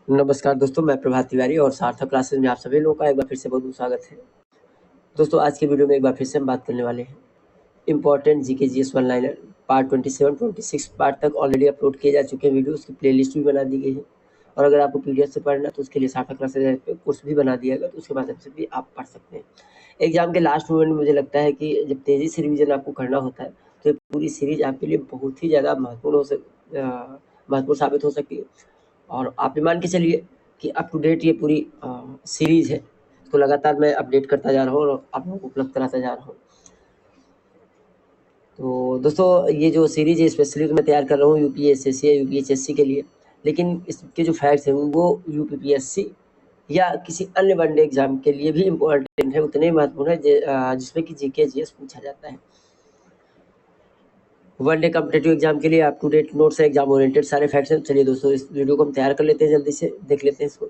नमस्कार दोस्तों, मैं प्रभात तिवारी और सार्थक क्लासेस में आप सभी लोगों का एक बार फिर से बहुत स्वागत है। दोस्तों, आज की वीडियो में एक बार फिर से हम बात करने वाले हैं important GK GS one liner part 27, 26 part तक ऑलरेडी अपलोड किए जा चुके हैं वीडियो, उसकी प्लेलिस्ट भी बना दी गई है। और अगर आपको पीडीएफ से पढ़ना तो उसके लिए सार्थक क्लासेस पे कोर्स भी बना दिया गया, तो उसके माध्यम से भी आप पढ़ सकते हैं। एग्जाम के लास्ट मोमेंट में मुझे लगता है कि जब तेज़ी से रिविजन आपको करना होता है तो ये पूरी सीरीज आपके लिए बहुत ही ज़्यादा महत्वपूर्ण साबित हो सकती है। और आप ये मान के चलिए कि अप टू डेट ये पूरी सीरीज़ है, तो लगातार मैं अपडेट करता जा रहा हूँ और आप लोगों को उपलब्ध कराता जा रहा हूँ। तो दोस्तों, ये जो सीरीज़ है स्पेशली तो मैं तैयार कर रहा हूँ यूपीएससी या यूपीएचएससी के लिए, लेकिन इसके जो फैक्ट्स हैं वो यूपीपीएससी या किसी अन्य वनडे एग्जाम के लिए भी इम्पोर्टेंट है, उतने ही महत्वपूर्ण है जिसमें कि जीके जीएस पूछा जाता है। वनडे कॉम्पिटिटिव एग्जाम के लिए अप टू डेट नोट्स है, एग्जाम ओरिएंटेड सारे फैक्ट्स हैं। चलिए दोस्तों, इस वीडियो को हम तैयार कर लेते हैं, जल्दी से देख लेते हैं इसको।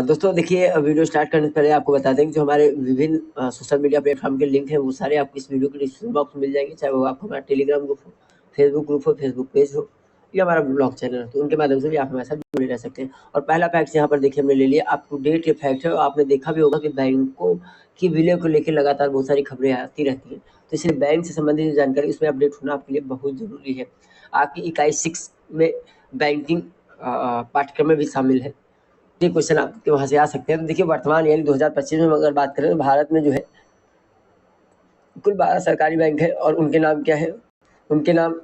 दोस्तों देखिए, वीडियो स्टार्ट करने से पहले आपको बता दें कि जो हमारे विभिन्न सोशल मीडिया प्लेटफॉर्म के लिंक हैं वो सारे आपको इस वीडियो के डिस्क्रिप्शन बॉक्स में मिल जाएंगे, चाहे वो आपको हमारा टेलीग्राम ग्रुप हो, फेसबुक ग्रुप हो, फेसबुक पेज हो या हमारा ब्लॉग चैनल हो, तो उनके माध्यम से भी आप हमारे साथ जुड़े रह सकते हैं। और पहला फैक्ट यहाँ पर देखिए हमने ले लिया, अप टू डेट ये फैक्ट है। आपने देखा भी होगा कि बैंकों की विलय को लेकर लगातार बहुत सारी खबरें आती रहती हैं, तो इसलिए बैंक से संबंधित जानकारी उसमें अपडेट होना आपके लिए बहुत ज़रूरी है। आपकी इकाई 6 में बैंकिंग पाठ्यक्रम में भी शामिल है। ये क्वेश्चन आपके वहाँ से आ सकते हैं। तो देखिए, वर्तमान यानी 2025 में अगर बात करें तो भारत में जो है कुल 12 सरकारी बैंक है और उनके नाम क्या है? उनके नाम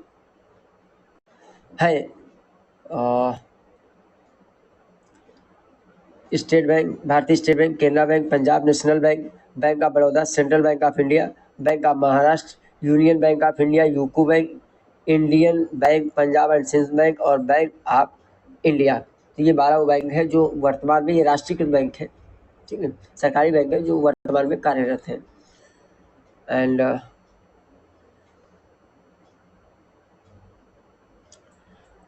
है state bank, Bharatiya state bank, Canara bank, Punjab national bank, bank of Baroda, central bank of India, bank of Maharashtra, union bank of India, UCO bank, Indian bank, Punjab and Sindh bank और बैंक ऑफ इंडिया। तो ये 12 वो बैंक है जो वर्तमान में ये राष्ट्रीयकृत बैंक है, ठीक है, सरकारी बैंक है जो वर्तमान में कार्यरत है। एंड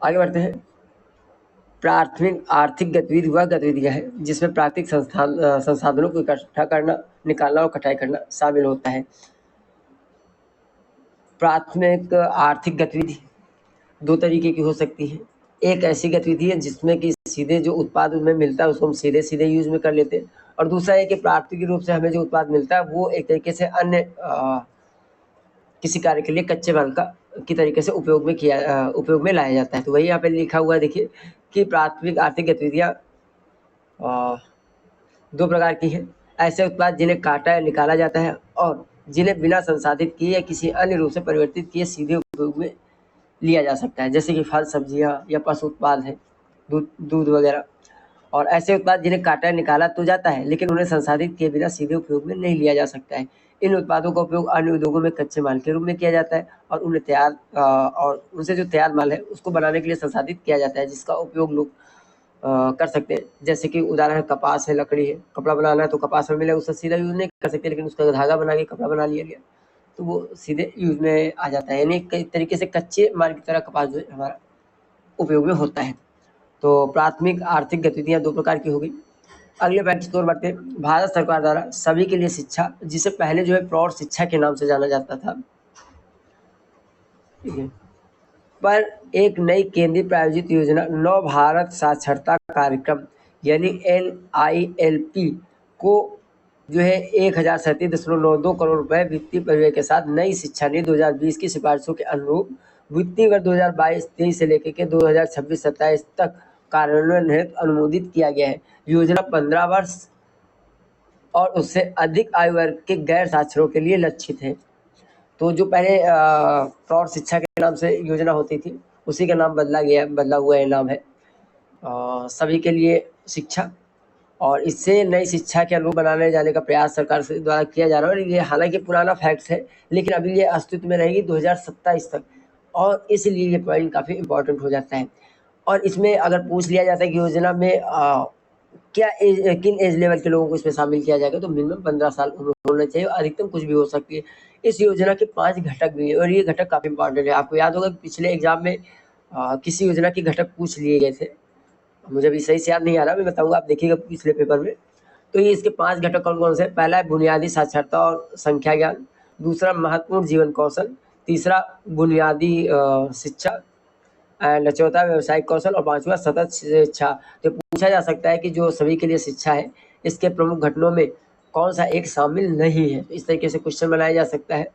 आगे बढ़ते हैं। प्राथमिक आर्थिक गतिविधि वह गतिविधियां हैं जिसमें प्राकृतिक संसाधनों को इकट्ठा करना, निकालना और कटाई करना शामिल होता है। प्राथमिक आर्थिक गतिविधि दो तरीके की हो सकती है। एक ऐसी गतिविधि है जिसमें कि सीधे जो उत्पाद उसमें मिलता है उसको हम सीधे सीधे यूज में कर लेते हैं, और दूसरा है कि प्राकृतिक रूप से हमें जो उत्पाद मिलता है वो एक तरीके से अन्य किसी कार्य के लिए कच्चे माल का की तरीके से उपयोग में लाया जाता है। तो वही यहाँ पे लिखा हुआ है, देखिए कि प्राथमिक आर्थिक गतिविधियाँ दो प्रकार की हैं। ऐसे उत्पाद जिन्हें काटा या निकाला जाता है और जिन्हें बिना संसाधित किए या किसी अन्य रूप से परिवर्तित किए सीधे उपयोग में लिया जा सकता है, जैसे कि फल, सब्जियां या पशु उत्पाद है, दूध वगैरह। और ऐसे उत्पाद जिन्हें काटा निकाला तो जाता है लेकिन उन्हें संसाधित किए बिना सीधे उपयोग में नहीं लिया जा सकता है। इन उत्पादों का उपयोग अन्य उद्योगों में कच्चे माल के रूप में किया जाता है और उनसे जो तैयार माल है उसको बनाने के लिए संसाधित किया जाता है, जिसका उपयोग लोग कर सकते हैं। जैसे कि उदाहरण है, कपास है, लकड़ी है, कपड़ा बनाना है तो कपास में मिलेगा, उसका सीधा यूज नहीं कर सकते, लेकिन उसका धागा बना के कपड़ा बना लिया गया तो वो सीधे यूज में आ जाता है। यानी कई तरीके से कच्चे माल की तरह कपास जो है हमारा उपयोग में होता है। तो प्राथमिक आर्थिक गतिविधियां दो प्रकार की हो गई। अगले फैक्ट की ओर बढ़ते हैं। भारत सरकार द्वारा सभी के लिए शिक्षा, जिसे पहले जो है प्रौढ़ शिक्षा के नाम से जाना जाता था, ठीक है, पर एक नई केंद्रीय प्रायोजित योजना नव भारत साक्षरता कार्यक्रम यानी NILP को जो है 1037.92 करोड़ रुपए वित्तीय परिव्यय के साथ नई शिक्षा नीति 2020 की सिफारिशों के अनुरूप वित्तीय वर्ष 2022-23 से लेकर के 2026-27 तक कार्यान्वयन हेतु अनुमोदित किया गया है। योजना 15 वर्ष और उससे अधिक आयु वर्ग के गैर साक्षरों के लिए लक्षित है। तो जो पहले प्रौढ़ शिक्षा के नाम से योजना होती थी उसी का नाम बदला हुआ ये नाम है सभी के लिए शिक्षा, और इससे नई शिक्षा के अनुरूप बनाने जाने का प्रयास सरकार से द्वारा किया जा रहा है। और ये हालांकि पुराना फैक्ट है लेकिन अभी ये अस्तित्व में रहेगी 2027 तक, और इसलिए ये पॉइंट काफ़ी इंपॉर्टेंट हो जाता है। और इसमें अगर पूछ लिया जाता है कि योजना में किन एज लेवल के लोगों को इसमें शामिल किया जाएगा, तो मिनिमम 15 साल उम्र होना चाहिए, अधिकतम कुछ भी हो सकती है। इस योजना के 5 घटक भी है और ये घटक काफ़ी इंपॉर्टेंट है। आपको याद होगा कि पिछले एग्जाम में किसी योजना के घटक पूछ लिए गए थे, मुझे अभी सही से याद नहीं आ रहा, मैं बताऊंगा, आप देखिएगा पिछले पेपर में। तो ये इसके 5 घटक कौन कौन से हैं? पहला है बुनियादी साक्षरता और संख्या ज्ञान, दूसरा महत्वपूर्ण जीवन कौशल, तीसरा बुनियादी शिक्षा, एंड चौथा व्यावसायिक कौशल और पांचवा सतत शिक्षा। तो पूछा जा सकता है कि जो सभी के लिए शिक्षा है, इसके प्रमुख घटनों में कौन सा एक शामिल नहीं है। इस तरीके से क्वेश्चन बनाया जा सकता है।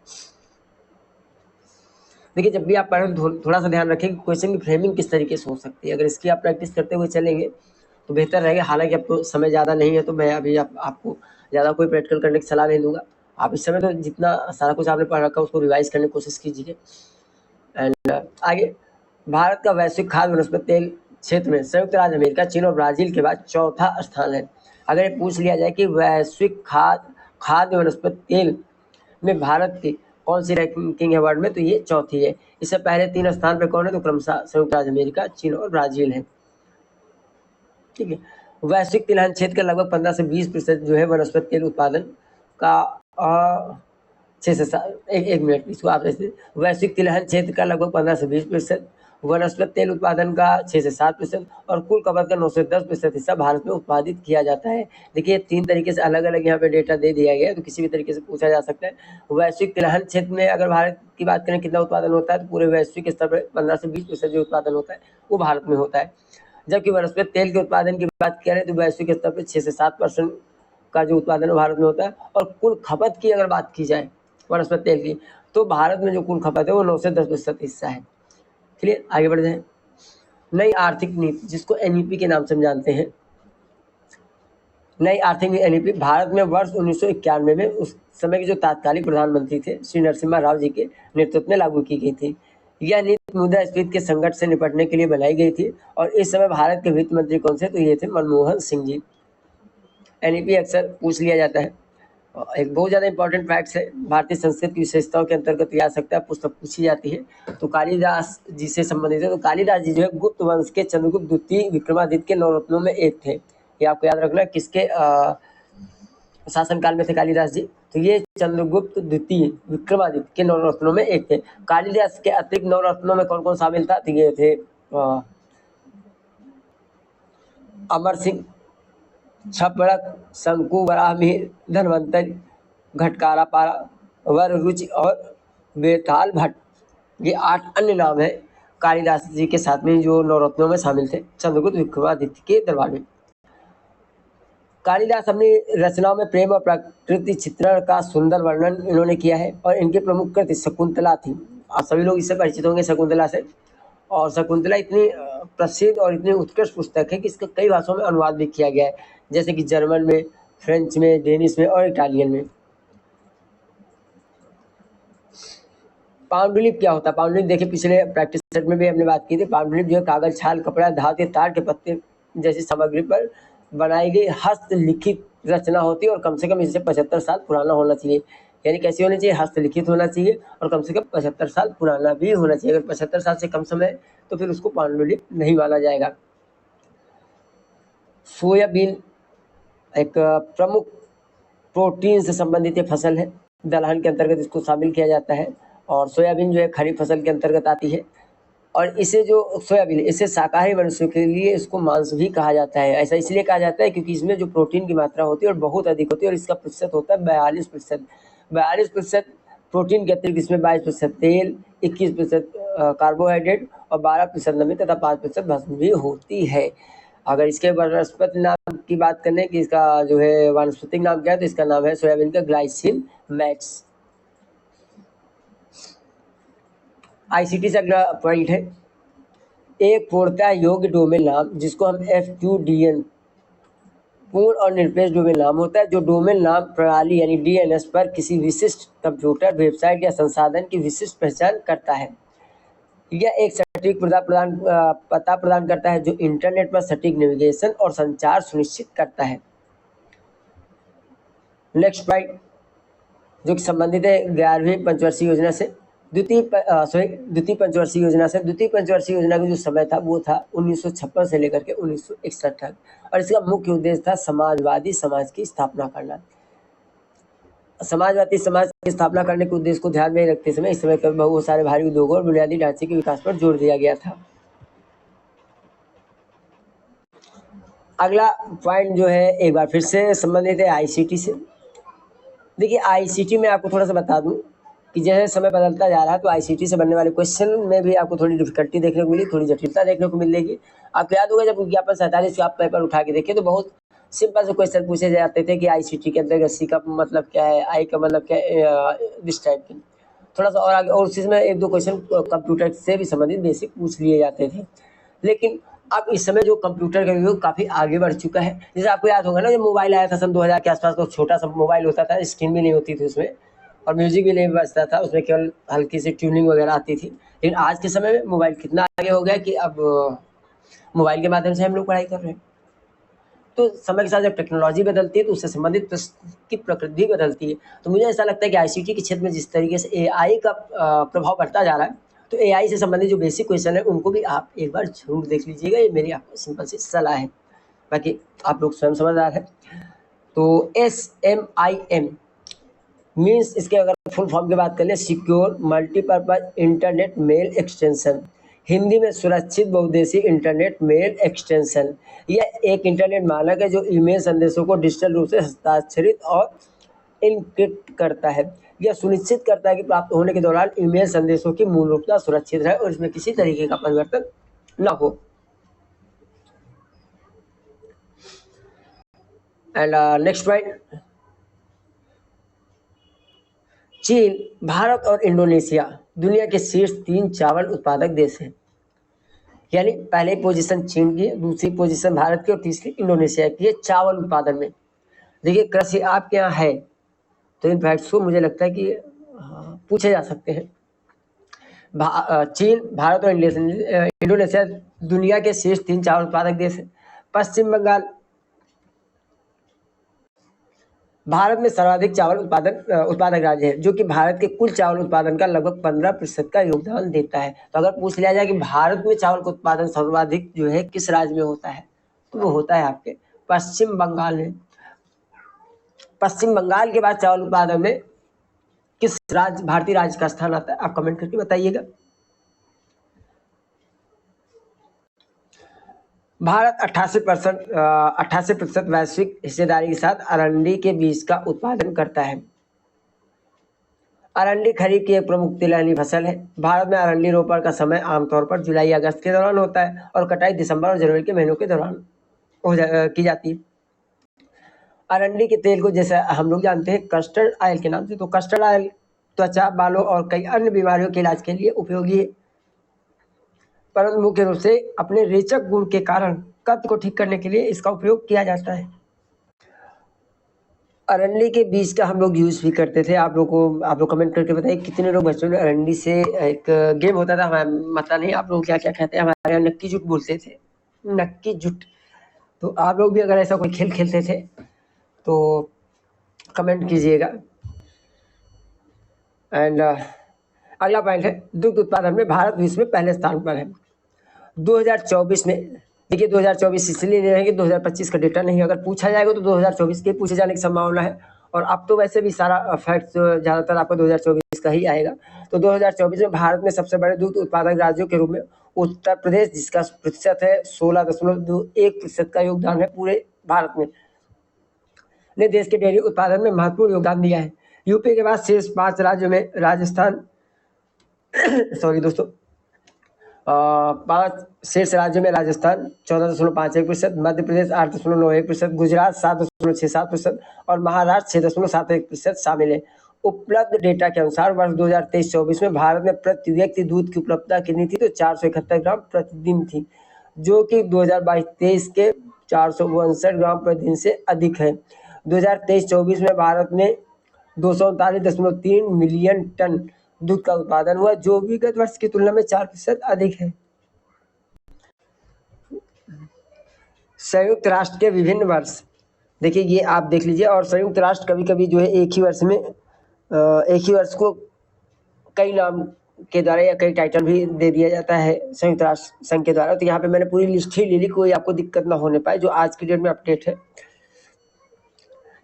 देखिए, जब भी आप पढ़ें थोड़ा सा ध्यान रखें कि क्वेश्चन की फ्रेमिंग किस तरीके से हो सकती है। अगर इसकी आप प्रैक्टिस करते हुए चलेंगे तो बेहतर रहेगा। हालांकि अब तो समय ज़्यादा नहीं है, तो मैं अभी आपको ज़्यादा कोई प्रैक्टिकल करने की सलाह नहीं दूंगा। आप इस समय तो जितना सारा कुछ आपने पढ़ रखा है उसको रिवाइज करने की कोशिश कीजिए। एंड आगे, भारत का वैश्विक खाद्य वनस्पति तेल क्षेत्र में संयुक्त राज्य अमेरिका, चीन और ब्राजील के बाद चौथा स्थान है। अगर ये पूछ लिया जाए कि वैश्विक खाद्य वनस्पति तेल में भारत की कौन सी रैंकिंग है वर्ल्ड में, तो ये चौथी है। इससे पहले 3 स्थान पे कौन है, तो क्रमशः संयुक्त राज्य अमेरिका, चीन और ब्राजील है। ठीक है। वैश्विक तिलहन क्षेत्र का लगभग 15 से 20% जो है वनस्पति तेल उत्पादन का 6 से 7 एक मिनट इसको आप ऐसे, वैश्विक तिलहन क्षेत्र का लगभग 15 से 20%, वनस्पति तेल उत्पादन का 6 से 7% और कुल खपत का 9 से 10% हिस्सा भारत में उत्पादित किया जाता है। देखिए, 3 तरीके से अलग अलग यहाँ पे डेटा दे दिया गया है, तो किसी भी तरीके से पूछा जा सकता है। वैश्विक तिलहन क्षेत्र में अगर भारत की बात करें कितना उत्पादन होता है, तो पूरे वैश्विक स्तर पर 15 से 20% जो उत्पादन होता है वो भारत में होता है। जबकि वनस्पति तेल के उत्पादन की बात करें तो वैश्विक स्तर पर 6 से 7% का जो उत्पादन भारत में होता है। और कुल खपत की अगर बात की जाए वनस्पति तेल की, तो भारत में जो कुल खपत है वो 9 से 10% हिस्सा है। चलिए आगे बढ़ जाए। नई आर्थिक नीति, जिसको एनईपी के नाम से हम जानते हैं, नई आर्थिक एनईपी भारत में वर्ष 1991 में उस समय के जो तात्कालिक प्रधानमंत्री थे श्री नरसिम्हा राव जी के नेतृत्व में लागू की गई थी। यह नीति मुद्रास्फीति के संकट से निपटने के लिए बनाई गई थी। और इस समय भारत के वित्त मंत्री कौन से, तो ये थे मनमोहन सिंह जी। एनईपी अक्सर पूछ लिया जाता है। एक बहुत ज़्यादा इंपॉर्टेंट फैक्ट्स है, भारतीय संस्कृत की विशेषताओं के अंतर्गत आ सकता है, पुस्तक पूछी जाती है। तो कालिदास जी से संबंधित है। तो कालिदास जी जो है गुप्त वंश के चंद्रगुप्त द्वितीय विक्रमादित्य के 9 रत्नों में एक थे। ये आपको याद रखना है, किसके शासनकाल में थे कालिदास जी, तो ये चंद्रगुप्त द्वितीय विक्रमादित्य के 9 रत्नों में एक थे। कालिदास के अतिरिक्त 9 रत्नों में कौन कौन शामिल था, तो ये थे अमर सिंह, छपड़क, शंकु, वराहमिहिर, धन्वंतरि, घटकारा पारा, वर रुचि और बेताल भट्ट। ये 8 अन्य नाम है कालिदास जी के साथ में जो 9 रत्नों में शामिल थे चंद्रगुप्त विक्रमादित्य के दरबार में। कालिदास अपनी रचनाओं में प्रेम और प्रकृति चित्रण का सुंदर वर्णन इन्होंने किया है। और इनकी प्रमुख कृति शकुंतला थी। आप सभी लोग इससे परिचित होंगे शकुंतला से। और शकुंतला इतनी प्रसिद्ध और इतनी उत्कृष्ट पुस्तक है कि इसका कई भाषाओं में अनुवाद भी किया गया है, जैसे कि जर्मन में, फ्रेंच में, डेनिश में और इटालियन में। पांडुलिपि क्या होता है? पांडुलिपि देखिए, पिछले प्रैक्टिस सेट में भी हमने बात की थी। पांडुलिपि जो है कागज, छाल, कपड़ा, धातु, तार के पत्ते जैसी सामग्री पर बनाई गई हस्तलिखित रचना होती है और कम से कम इसे 75 साल पुराना होना चाहिए। यानी कैसी होनी चाहिए? हस्तलिखित होना चाहिए और कम से कम 75 साल पुराना भी होना चाहिए। अगर 75 साल से कम समय तो फिर उसको पांडुलिपि नहीं माना जाएगा। सोयाबीन एक प्रमुख प्रोटीन से संबंधित ये फसल है। दलहन के अंतर्गत इसको शामिल किया जाता है। और सोयाबीन जो है खरीफ फसल के अंतर्गत आती है। और इसे जो सोयाबीन, इसे शाकाहारी मनुष्यों के लिए इसको मांस भी कहा जाता है। ऐसा इसलिए कहा जाता है क्योंकि इसमें जो प्रोटीन की मात्रा होती है और बहुत अधिक होती है। और इसका प्रतिशत होता है 42%। 42% प्रोटीन के अतिरिक्त इसमें 22% तेल, 21% कार्बोहाइड्रेट और 12% नमी तथा 5% भस्म भी होती है। अगर इसके वनस्पति नाम की बात करें कि इसका जो है वानस्पतिक नाम क्या है, तो इसका नाम है सोयाबीन का ग्लाइसिन मैक्स। आईसीटी से अगला पॉइंट है, एक पूर्णतः योग्य डोमेन नाम जिसको हम FQDN, पूर्ण और निरपेक्ष डोमेन नाम होता है, जो डोमेन नाम प्रणाली यानी DNS पर किसी विशिष्ट कंप्यूटर, वेबसाइट या संसाधन की विशिष्ट पहचान करता है। यह एक सटीक पता प्रदान करता है जो इंटरनेट पर सटीक नेविगेशन और संचार सुनिश्चित करता है। नेक्स्ट पॉइंट जो कि संबंधित है 11वीं पंचवर्षीय योजना से, द्वितीय पंचवर्षीय योजना से। द्वितीय पंचवर्षीय योजना का जो समय था वो था 1956 से लेकर के 1961 तक। और इसका मुख्य उद्देश्य था समाजवादी समाज की स्थापना करना। समाजवादी समाज की स्थापना करने के उद्देश्य को ध्यान में रखते समय इस समय पर बहुत सारे भारी उद्योगों और बुनियादी ढांचे के विकास पर जोर दिया गया था। अगला पॉइंट जो है एक बार फिर से संबंधित है आईसीटी से। देखिए, आईसीटी में आपको थोड़ा सा बता दूं कि जैसे समय बदलता जा रहा है तो आईसीटी से बनने वाले क्वेश्चन में भी आपको थोड़ी डिफिकल्टी देखने को मिली, थोड़ी जटिलता देखने को मिलेगी। आपको याद होगा जब विज्ञापन 47 का आप पेपर उठा के देखे तो बहुत सिंपल से क्वेश्चन पूछे जाते थे कि आईसीटी के अंतर्गत सी का मतलब क्या है, आई का मतलब क्या है, इस टाइप के। थोड़ा सा और आगे और उसी में 1-2 क्वेश्चन कंप्यूटर से भी संबंधित बेसिक पूछ लिए जाते थे। लेकिन अब इस समय जो कंप्यूटर का उपयोग काफ़ी आगे बढ़ चुका है। जैसे आपको याद होगा ना जब मोबाइल आया था सन 2000 के आस-पास, तो छोटा-सा मोबाइल होता था, स्क्रीन भी नहीं होती थी उसमें और म्यूज़िक भी नहीं बजता था, उसमें केवल हल्की सी ट्यूनिंग वगैरह आती थी। लेकिन आज के समय में मोबाइल कितना आगे हो गया कि अब मोबाइल के माध्यम से हम लोग पढ़ाई कर रहे हैं। तो समय के साथ जब टेक्नोलॉजी बदलती है तो उससे संबंधित प्रश्न की प्रकृति बदलती है। तो मुझे ऐसा लगता है कि आईसीटी के क्षेत्र में जिस तरीके से एआई का प्रभाव बढ़ता जा रहा है, तो एआई से संबंधित जो बेसिक क्वेश्चन है उनको भी आप एक बार ज़रूर देख लीजिएगा। ये मेरी आपको सिंपल सी सलाह है। बाकी आप लोग स्वयं समझदार हैं। तो एसएमआईएम मीन्स इसके अगर फुल फॉर्म की बात कर लें, secure multipurpose internet mail extension, Hindi में सुरक्षित बहुउद्देशीय इंटरनेट मेल एक्सटेंशन। यह एक इंटरनेट मानक है जो ईमेल संदेशों को डिजिटल रूप से हस्ताक्षरित और इनक्रिप्ट करता है। यह सुनिश्चित करता है कि प्राप्त होने के दौरान ईमेल संदेशों की मूल रूपता सुरक्षित रहे और इसमें किसी तरीके का परिवर्तन न हो। एंड नेक्स्ट पॉइंट, चीन, भारत और इंडोनेशिया दुनिया के शीर्ष 3 चावल उत्पादक देश हैं। यानी पहले पोजीशन चीन की है, दूसरी पोजीशन भारत की और तीसरी इंडोनेशिया की है चावल उत्पादन में। देखिए कृषि आपके यहाँ है तो इन फैक्ट्स को मुझे लगता है कि पूछे जा सकते हैं। चीन, भारत और इंडोनेशिया दुनिया के शीर्ष 3 चावल उत्पादक देश हैं। पश्चिम बंगाल भारत में सर्वाधिक चावल उत्पादक राज्य है, जो कि भारत के कुल चावल उत्पादन का लगभग 15% का योगदान देता है। तो अगर पूछ लिया जाए कि भारत में चावल का उत्पादन सर्वाधिक जो है किस राज्य में होता है, तो वो होता है आपके पश्चिम बंगाल में। पश्चिम बंगाल के बाद चावल उत्पादन में किस भारतीय राज्य का स्थान आता है, आप कमेंट करके बताइएगा। भारत 88% वैश्विक हिस्सेदारी के साथ अरंडी के बीज का उत्पादन करता है। अरंडी खरीफ की एक प्रमुख तिलहनी फसल है। भारत में अरंडी रोपण का समय आमतौर पर जुलाई अगस्त के दौरान होता है और कटाई दिसंबर और जनवरी के महीनों के दौरान की जाती है। अरंडी के तेल को जैसे हम लोग जानते हैं कस्टर्ड ऑयल के नाम से, तो कस्टर्ड ऑयल त्वचा, बालों और कई अन्य बीमारियों के इलाज के लिए उपयोगी है, परंतु मुख्य रूप से अपने रेचक गुण के कारण कब्ज को ठीक करने के लिए इसका उपयोग किया जाता है। अरंडी के बीज का हम लोग यूज़ भी करते थे। आप लोग कमेंट करके बताइए कितने लोग बचपन में अरंडी से एक गेम होता था, पता नहीं आप लोग क्या क्या कहते हैं, हमारे यहाँ नक्की जुट बोलते थे, नक्की जुट। तो आप लोग भी अगर ऐसा कोई खेल खेलते थे तो कमेंट कीजिएगा। एंड अगला पॉइंट है दुग्ध उत्पादन में भारत विश्व में पहले स्थान पर है। 2024 में, देखिए 2024 इसलिए नहीं है कि 2025 का डेटा नहीं, अगर पूछा जाएगा तो 2024 के पूछे जाने की संभावना है। और अब तो वैसे भी सारा फैक्ट्स ज़्यादातर आपको 2024 का ही आएगा। तो 2024 में भारत में सबसे बड़े दूध उत्पादक राज्यों के रूप में उत्तर प्रदेश, जिसका प्रतिशत है 16.21% का योगदान है पूरे भारत में, ने देश के डेयरी उत्पादन में महत्वपूर्ण योगदान दिया है। यूपी के बाद शेष 5 राज्यों में राजस्थान सॉरी दोस्तों, 5 शीर्ष राज्यों में राजस्थान 14.51%, मध्य प्रदेश 8.91%, गुजरात 7.67% और महाराष्ट्र 6.71% शामिल है। उपलब्ध डेटा के अनुसार वर्ष 2023-24 में भारत में प्रति व्यक्ति दूध की उपलब्धता कितनी थी, तो 471 ग्राम प्रतिदिन थी, जो कि 2022-23 के 462 ग्राम प्रतिदिन से अधिक है। 2023-24 में भारत में 239.3 मिलियन टन दूध का उत्पादन हुआ, जो विगत वर्ष की तुलना में 4% अधिक है। संयुक्त राष्ट्र के विभिन्न वर्ष, देखिए ये आप देख लीजिए। और संयुक्त राष्ट्र कभी कभी जो है एक ही वर्ष को कई नाम के द्वारा या कई टाइटल भी दे दिया जाता है संयुक्त राष्ट्र संघ के द्वारा। तो यहाँ पे मैंने पूरी लिस्ट ही ले ली, कोई आपको दिक्कत ना होने पाए, जो आज की डेट में अपडेट है।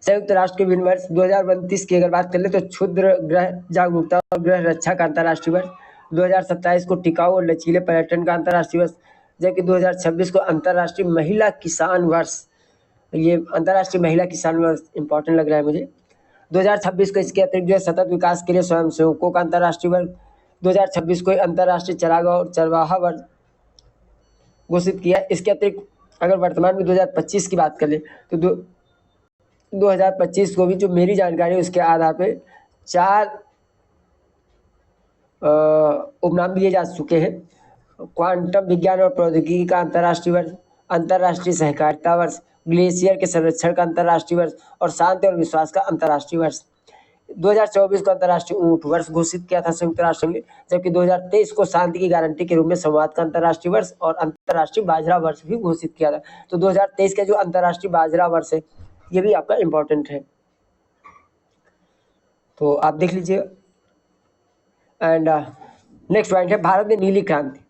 संयुक्त राष्ट्र के विभिन्न वर्ष 2029 की अगर बात कर ले तो क्षुद्र ग्रह जागरूकता और ग्रह रक्षा का अंतर्राष्ट्रीय वर्ष, 2027 को टिकाऊ और लचीले पर्यटन का अंतर्राष्ट्रीय वर्ष, जबकि 2026 को अंतर्राष्ट्रीय महिला किसान वर्ष। ये अंतर्राष्ट्रीय महिला किसान वर्ष इंपॉर्टेंट लग रहा है मुझे। 2026 को इसके अतिरिक्त जो है सतत विकास के लिए स्वयंसेवकों का अंतर्राष्ट्रीय वर्ष 2026 को अंतर्राष्ट्रीय चरागाह और चरवाहा वर्ष घोषित किया। इसके अतिरिक्त अगर वर्तमान में 2025 की बात कर ले तो 2025 को भी जो मेरी जानकारी है उसके आधार पे 4 उपनाम दिए जा चुके हैं। क्वांटम विज्ञान और प्रौद्योगिकी का अंतर्राष्ट्रीय वर्ष, अंतर्राष्ट्रीय सहकारिता वर्ष, ग्लेशियर के संरक्षण का अंतर्राष्ट्रीय वर्ष और शांति और विश्वास का अंतर्राष्ट्रीय वर्ष। 2024 को अंतर्राष्ट्रीय ऊंट वर्ष घोषित किया था संयुक्त राष्ट्र ने, जबकि 2023 को शांति की गारंटी के रूप में संवाद का अंतर्राष्ट्रीय वर्ष और अंतर्राष्ट्रीय बाजरा वर्ष भी घोषित किया था। तो 2023 का जो अंतर्राष्ट्रीय बाजरा वर्ष है ये भी आपका इम्पोर्टेंट है, तो आप देख लीजिए। एंड नेक्स्ट पॉइंट है भारत में नीली क्रांति,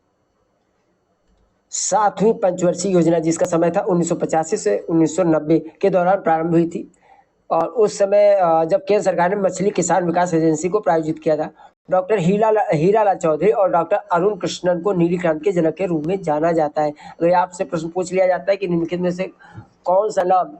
7वीं पंचवर्षीय योजना जिसका समय था 1985 से 1990 के दौरान प्रारंभ हुई थी। और उस समय जब केंद्र सरकार ने मछली किसान विकास एजेंसी को प्रायोजित किया था। डॉक्टर हीरालाल चौधरी और डॉक्टर अरुण कृष्णन को नीली क्रांति के जनक के रूप में जाना जाता है। अगर आपसे प्रश्न पूछ लिया जाता है कि निम्नलिखित में से कौन सा नाम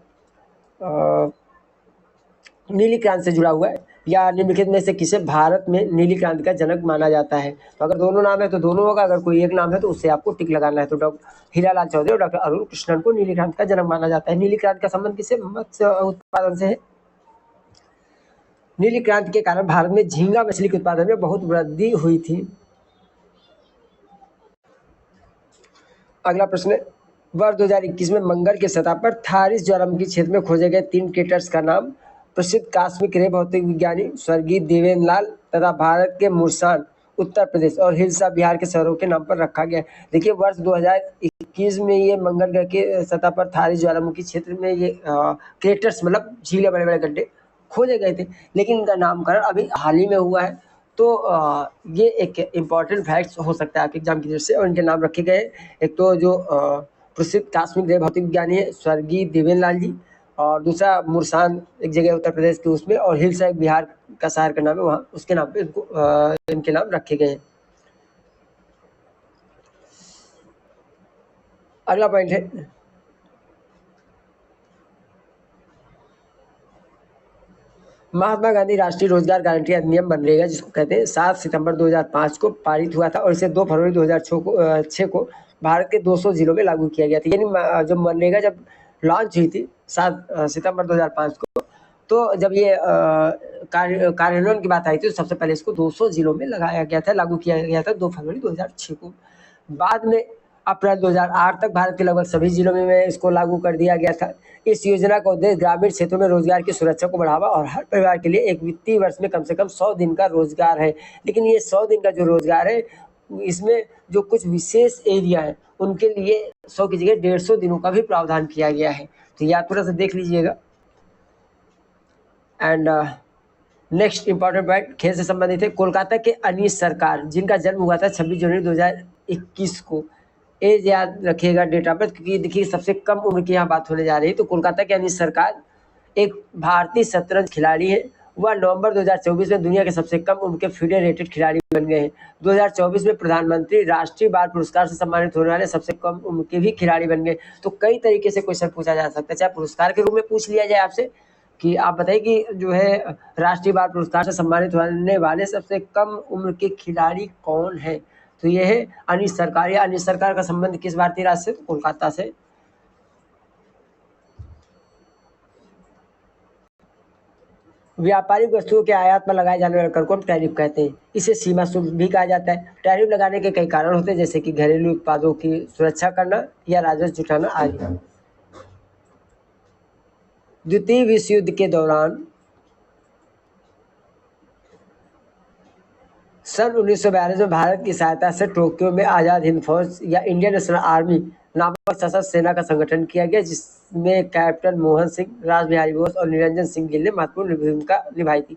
नीली क्रांति से जुड़ा हुआ है या निम्नलिखित में से किसे भारत में नीली क्रांति का जनक माना जाता है, तो अगर दोनों नाम है तो दोनों होगा, अगर कोई एक नाम है तो उससे आपको टिक लगाना है। तो डॉक्टर हीरालाल चौधरी और डॉक्टर अरुण कृष्णन को नीली क्रांति का जनक माना जाता है। नीली क्रांति का संबंध किससे? मत्स्य उत्पादन से है। नीली क्रांति के कारण भारत में झींगा मछली के उत्पादन में बहुत वृद्धि हुई थी। अगला प्रश्न है, वर्ष 2021 में मंगल की सतह पर थारिस ज्वालामुखी क्षेत्र में खोजे गए 3 क्रेटर्स का नाम प्रसिद्ध कास्मिक रे भौतिक विज्ञानी स्वर्गीय देवेंद्र लाल तथा भारत के मुरसान उत्तर प्रदेश और हिलसा बिहार के शहरों के नाम पर रखा गया। देखिए वर्ष 2021 में ये मंगल ग्रह के सतह पर थारिस ज्वालामुखी क्षेत्र में ये क्रेटर्स मतलब झीलें, बड़े बड़े गड्ढे खोजे गए थे, लेकिन इनका नामकरण अभी हाल ही में हुआ है। तो ये एक इम्पॉर्टेंट फैक्ट्स हो सकता है आपके एग्जाम की दृष्टि से, और इनके नाम रखे गए। एक तो जो प्रसिद्ध कास्मिक रे भौतिक विज्ञानी है स्वर्गीय देवेंद्र लाल जी, और दूसरा मुरसान एक जगह उत्तर प्रदेश के उसमें, और हिलसा एक बिहार का शहर का नाम है, वहाँ उसके नाम पे इनको इनके नाम रखे गए हैं। अगला पॉइंट है, महात्मा गांधी राष्ट्रीय रोजगार गारंटी अधिनियम मनरेगा जिसको कहते हैं 7 सितंबर 2005 को पारित हुआ था और इसे 2 फरवरी 2006 को भारत के 200 जिलों में लागू किया गया था। यानी जब मनरेगा जब लॉन्च हुई थी 7 सितंबर 2005 को, तो जब ये कार्यान्वयन की बात आई थी तो सबसे पहले इसको 200 जिलों में लगाया गया था, लागू किया गया था 2 फरवरी 2006 को। बाद में अप्रैल 2008 तक भारत के लगभग सभी जिलों में इसको लागू कर दिया गया था। इस योजना का उद्देश्य ग्रामीण क्षेत्रों में रोजगार की सुरक्षा को बढ़ावा और हर परिवार के लिए एक वित्तीय वर्ष में कम से कम 100 दिन का रोजगार है। लेकिन ये 100 दिन का जो रोजगार है इसमें जो कुछ विशेष एरिया है उनके लिए 100 की जगह 150 दिनों का भी प्रावधान किया गया है। तो ये आप थोड़ा सा देख लीजिएगा। एंड नेक्स्ट इंपॉर्टेंट पॉइंट खेल से संबंधित है। कोलकाता के अनीश सरकार जिनका जन्म हुआ था 26 जनवरी 2021 को, एज याद रखिएगा, डेट ऑफ बर्थ, क्योंकि देखिए सबसे कम उम्र की यहाँ बात होने जा रही है। तो कोलकाता के अनीश सरकार एक भारतीय शतरंज खिलाड़ी है। वह नवंबर 2024 में दुनिया के सबसे कम उम्र के फीडे रेटेड खिलाड़ी बन गए हैं। 2024 में प्रधानमंत्री राष्ट्रीय बाल पुरस्कार से सम्मानित होने वाले सबसे कम उम्र के भी खिलाड़ी बन गए। तो कई तरीके से क्वेश्चन पूछा जा सकता है, चाहे पुरस्कार के रूप में पूछ लिया जाए आपसे कि आप बताइए कि जो है राष्ट्रीय बाल पुरस्कार से सम्मानित होने वाले सबसे कम उम्र के खिलाड़ी कौन है, तो ये है अनीश सरकार। या अनीश सरकार का संबंध किस भारतीय राज्य से? तो कोलकाता से। व्यापारिक वस्तुओं के आयात पर लगाए जाने वाले कर को हम टैरिफ कहते हैं। इसे सीमा शुल्क भी कहा जाता है। टैरिफ लगाने के कई कारण होते हैं, जैसे कि घरेलू उत्पादों की सुरक्षा करना या राजस्व जुटाना आदि। द्वितीय विश्व युद्ध के दौरान सन 1942 में भारत की सहायता से टोक्यो में आजाद हिंद फौज या इंडियन नेशनल आर्मी नामक सशस्त्र सेना का संगठन किया गया, जिसमें कैप्टन मोहन सिंह, राज बिहारी बोस और निरंजन सिंह गिल ने महत्वपूर्ण भूमिका निभाई थी।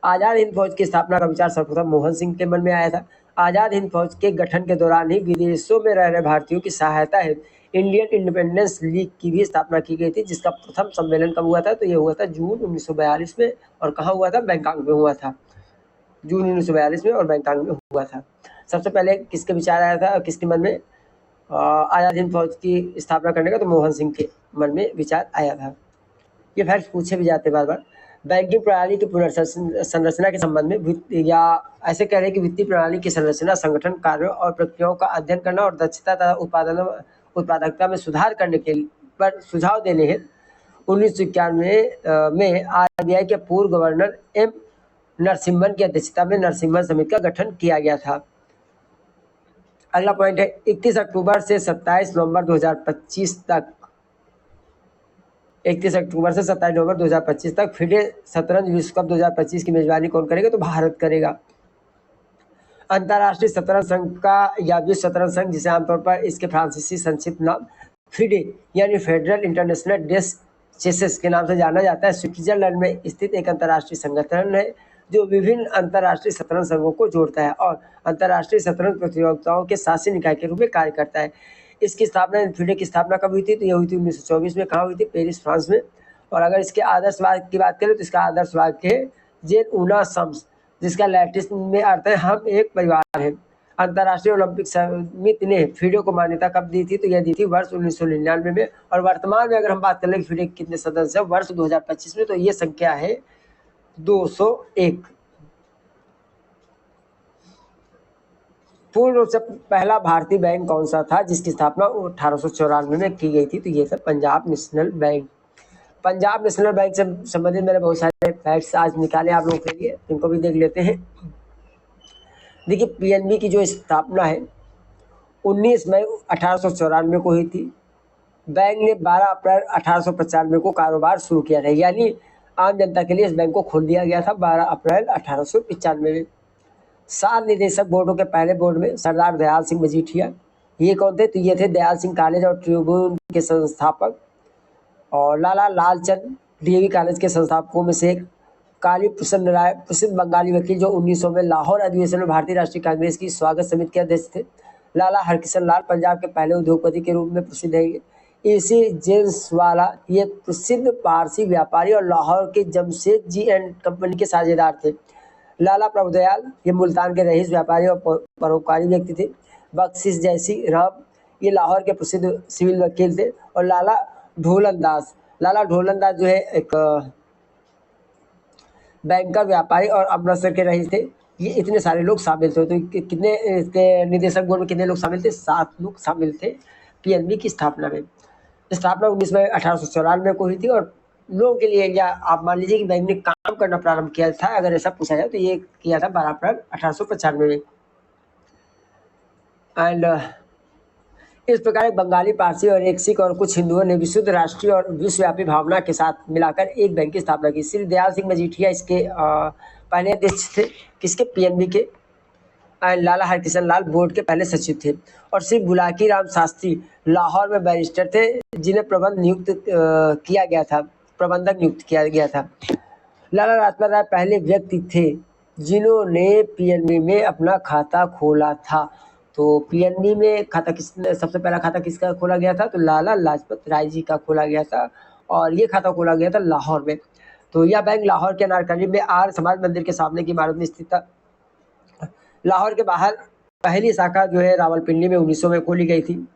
आजाद हिंद फौज की स्थापना का विचार सर्वप्रथम मोहन सिंह के मन में आया था। आजाद हिंद फौज के गठन के दौरान ही विदेशों में रह रहे भारतीयों की सहायता है इंडियन इंडिपेंडेंस लीग की भी स्थापना की गई थी, जिसका प्रथम सम्मेलन कब हुआ था? तो ये हुआ था जून 1942 में, और कहाँ हुआ था? बैंकॉक में हुआ था, जून 1942 में, और बैंकॉक में हुआ था। सबसे पहले किसके विचार आया था, किसके मन में आजाद हिंद फौज की स्थापना करने का? तो मोहन सिंह के मन में विचार आया था। ये फैक्ट्स पूछे भी जाते बार बार। बैंकिंग प्रणाली की पुनर्संरचना के संबंध में या ऐसे कह रहे हैं कि वित्तीय प्रणाली की संरचना, संगठन, कार्यों और प्रक्रियाओं का अध्ययन करना और दक्षता तथा उत्पादकता में सुधार करने के पर सुझाव देने हैं 1991 में आरबीआई के पूर्व गवर्नर एम नरसिम्हन की अध्यक्षता में नरसिम्हन समिति का गठन किया गया था। अगला पॉइंट है 31 अक्टूबर से 27 नवंबर 2025 तक 31 अक्टूबर से 27 नवंबर 2025 तक फिडे शतरंज विश्व कप 2025 की मेजबानी कौन करेगा? तो भारत करेगा। अंतर्राष्ट्रीय शतरंज संघ का या विश्व शतरंज संघ, जिसे आमतौर पर इसके फ्रांसीसी संक्षिप्त नाम फिडे यानी फेडरल इंटरनेशनल डेस चेसेस के नाम से जाना जाता है, स्विट्जरलैंड में स्थित एक अंतर्राष्ट्रीय संगठन है जो विभिन्न अंतर्राष्ट्रीय शतरंज संघों को जोड़ता है और अंतर्राष्ट्रीय शतरंज प्रतियोगिताओं के शासी निकाय के रूप में कार्य करता है। इसकी स्थापना, फिडे की स्थापना कब हुई थी? तो यह हुई थी 1924 में। कहाँ हुई थी? पेरिस, फ्रांस में। और अगर इसके आदर्शवाद की बात करें तो इसका आदर्शवाद है जेन उना सम्स, जिसका लैटिन में अर्थ है हम एक परिवार हैं। अंतर्राष्ट्रीय ओलंपिक समिति ने फिडे को मान्यता कब दी थी? तो यह दी थी वर्ष 1999 में। और वर्तमान में अगर हम बात करें फिडे के कितने सदस्य हैं वर्ष 2025 में, तो ये संख्या है 201। पूर्ण रूप से पहला भारतीय बैंक कौन सा था जिसकी स्थापना 1894 में की गई थी? तो ये था Punjab national bank. Punjab national bank से संबंधित मैंने बहुत सारे फैक्ट्स आज निकाले आप लोगों के लिए, इनको भी देख लेते हैं। देखिए, पीएनबी की जो स्थापना है 19 मई 1894 को हुई थी। बैंक ने 12 अप्रैल 1895 को कारोबार शुरू किया था, यानी आम जनता के लिए इस बैंक को खोल दिया गया था 12 अप्रैल 1895 में। 7 निदेशक बोर्डों के पहले बोर्ड में सरदार दयाल सिंह मजीठिया, ये कौन थे? तो ये थे दयाल सिंह कॉलेज और ट्रिब्यून के संस्थापक। और लाला लालचंद डीएवी कॉलेज के संस्थापकों में से एक। काली प्रसन्न राय, प्रसिद्ध बंगाली वकील जो 1900 में लाहौर अधिवेशन में भारतीय राष्ट्रीय कांग्रेस की स्वागत समिति के अध्यक्ष थे। लाला हरकिशन लाल पंजाब के पहले उद्योगपति के रूप में प्रसिद्ध है। एसी जेम्सवाला ये प्रसिद्ध पारसी व्यापारी और लाहौर के जमशेद जी एंड कंपनी के साझेदार थे। लाला प्रभुदयाल ये मुल्तान के रईस, व्यापारी और परोपकारी व्यक्ति थे। बख्शिश जैसी राम ये लाहौर के प्रसिद्ध सिविल वकील थे। और लाला ढोलन दास जो है एक बैंकर, व्यापारी और अमृतसर के रईस थे। ये इतने सारे लोग शामिल थे। तो कितने इसके निदेशक बोर्ड में कितने लोग शामिल थे? 7 लोग शामिल थे पीएनबी की स्थापना में। स्थापना 19 मई 1894 को हुई थी। और लोगों के लिए, या आप मान लीजिए कि बैंक ने काम करना प्रारंभ किया था, अगर ऐसा पूछा जाए तो ये किया था 12 अप्रैल 1895 में। एंड इस प्रकार एक बंगाली, पारसी और एक सिख और कुछ हिंदुओं ने विशुद्ध राष्ट्रीय और विश्वव्यापी भावना के साथ मिलाकर एक बैंक की स्थापना की। श्री दयाल सिंह मजीठिया इसके पहले अध्यक्ष थे, किसके? पीएनबी के। लाला हरकिशन लाल बोर्ड के पहले सचिव थे। और श्री बुलाकी राम शास्त्री लाहौर में बैरिस्टर थे, जिन्हें प्रबंधक नियुक्त किया गया था। लाला लाजपत राय पहले व्यक्ति थे जिन्होंने पीएनबी में अपना खाता खोला था। तो पीएनबी में सबसे पहला खाता किसका खोला गया था? तो लाला लाजपत राय जी का खोला गया था। और ये खाता खोला गया था लाहौर में। तो यह बैंक लाहौर के अनारकली में आर्य समाज मंदिर के सामने की इमारत में स्थित था। लाहौर के बाहर पहली शाखा जो है रावलपिंडी में 1900 में खोली गई थी।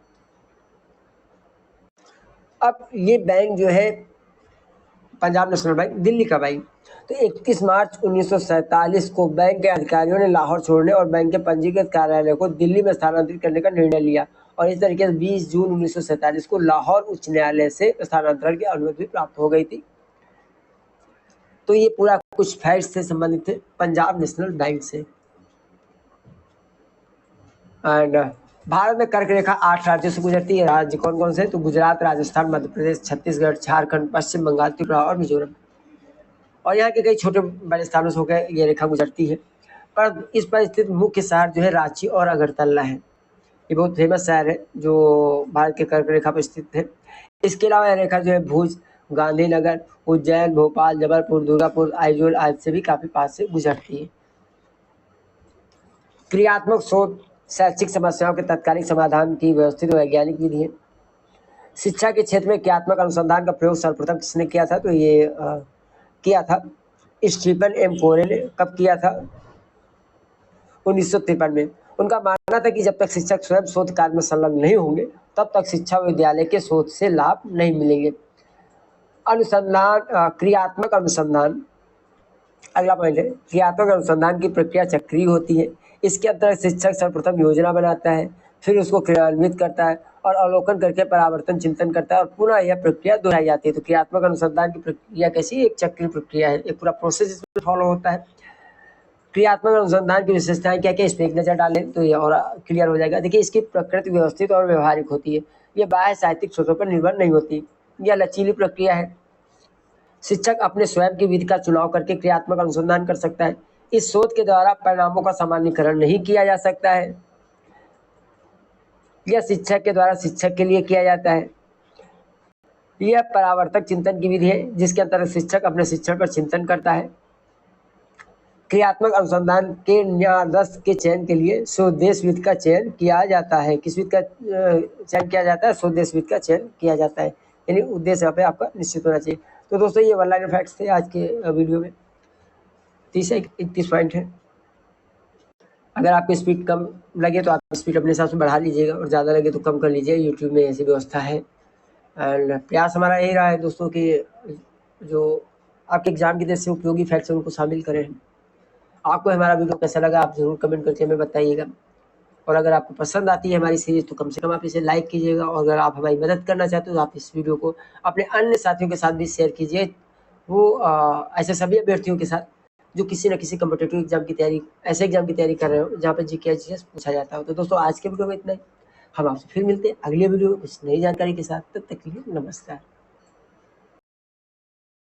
अब ये बैंक जो है पंजाब नेशनल बैंक दिल्ली का बैंक। तो 31 मार्च 1947 को बैंक के अधिकारियों ने लाहौर छोड़ने और बैंक के पंजीकृत कार्यालय को दिल्ली में स्थानांतरित करने का निर्णय लिया। और इस तरीके से 20 जून 1947 को लाहौर उच्च न्यायालय से स्थानांतरण की अनुमति प्राप्त हो गई थी। तो ये पूरा कुछ फैक्ट्स से संबंधित थे पंजाब नेशनल बैंक से। एंड भारत में कर्क रेखा 8 राज्यों से गुजरती है। राज्य कौन कौन से? तो गुजरात, राजस्थान, मध्य प्रदेश, छत्तीसगढ़, झारखंड, पश्चिम बंगाल, त्रिपुरा और मिजोरम। और यहाँ के कई छोटे बड़े स्थानों से होकर ये रेखा गुजरती है। पर इस पर स्थित मुख्य शहर जो है रांची और अगरतला है। ये बहुत फेमस शहर है जो भारत के कर्क रेखा पर स्थित है। इसके अलावा यह रेखा जो है भुज, गांधीनगर, उज्जैन, भोपाल, जबलपुर, दुर्गापुर, आइजोल आदि से भी काफी पास से गुजरती है। क्रियात्मक शोध शैक्षिक समस्याओं के तत्कालिक समाधान की व्यवस्थित वैज्ञानिक विधि है। शिक्षा के क्षेत्र में क्रियात्मक अनुसंधान का प्रयोग सर्वप्रथम किसने किया था? तो ये किया था स्टीफन एम कोरे ने। कब किया था? 1953 में। उनका मानना था कि जब तक शिक्षक स्वयं शोध कार्य में संलग्न नहीं होंगे तब तक शिक्षा विद्यालय के शोध से लाभ नहीं मिलेंगे। अनुसंधान, क्रियात्मक अनुसंधान अगला पॉइंट है, क्रियात्मक अनुसंधान की प्रक्रिया चक्रीय होती है। इसके अंतर्गत शिक्षक सर्वप्रथम योजना बनाता है, फिर उसको क्रियान्वित करता है और अवलोकन करके परावर्तन चिंतन करता है और पुनः यह प्रक्रिया दोहराई जाती है। तो क्रियात्मक अनुसंधान की प्रक्रिया कैसी, एक चक्रीय प्रक्रिया है, एक पूरा प्रोसेस इसमें फॉलो होता है। क्रियात्मक अनुसंधान की विशेषताएं क्या क्या, इस पर एक नजर डालें तो ये और क्लियर हो जाएगा। देखिए, इसकी प्रकृति व्यवस्थित और व्यवहारिक होती है, ये बाह्य साहित्यिक स्रोतों पर निर्भर नहीं होती, यह लचीली प्रक्रिया है। शिक्षक अपने स्वयं की विधि का चुनाव करके क्रियात्मक अनुसंधान कर सकता है। इस शोध के द्वारा परिणामों का सामान्यीकरण नहीं किया जा सकता है, यह शिक्षक के द्वारा शिक्षक के लिए किया जाता है। यह परावर्तक चिंतन की विधि है, जिसके अंतर्गत शिक्षक अपने शिक्षण पर चिंतन करता है। क्रियात्मक अनुसंधान के न्यायाधीश के चयन के लिए स्वोद्देश्य विधि का चयन किया जाता है। किस विधि का चयन किया जाता है, स्वोद्देश्य विधि का चयन किया जाता है, यानी उद्देश्य यहाँ पे आपका निश्चित होना चाहिए। तो दोस्तों, ये वन लाइनर फैक्ट्स थे आज के वीडियो में। 30 पॉइंट है। अगर आपको स्पीड कम लगे तो आप स्पीड अपने हिसाब से बढ़ा लीजिएगा और ज़्यादा लगे तो कम कर लीजिए, यूट्यूब में ऐसी व्यवस्था है। एंड प्रयास हमारा यही रहा है दोस्तों कि जो आपके एग्जाम की तरफ से उपयोगी फैक्ट्स हैं उनको शामिल करें। आपको हमारा वीडियो कैसा लगा आप ज़रूर कमेंट करके हमें बताइएगा, और अगर आपको पसंद आती है हमारी सीरीज़ तो कम से कम आप इसे लाइक कीजिएगा, और अगर आप हमारी मदद करना चाहते हो तो आप इस वीडियो को अपने अन्य साथियों के साथ भी शेयर कीजिए, वो ऐसे सभी अभ्यर्थियों के साथ जो किसी न किसी कॉम्पिटिटिव एग्जाम की तैयारी, ऐसे एग्जाम की तैयारी कर रहे हो जहाँ पर जीके जीएस पूछा जाता हो। तो दोस्तों, आज के वीडियो में इतना ही। हम आपसे फिर मिलते हैं अगले वीडियो में कुछ नई जानकारी के साथ। तब तक के लिए नमस्कार।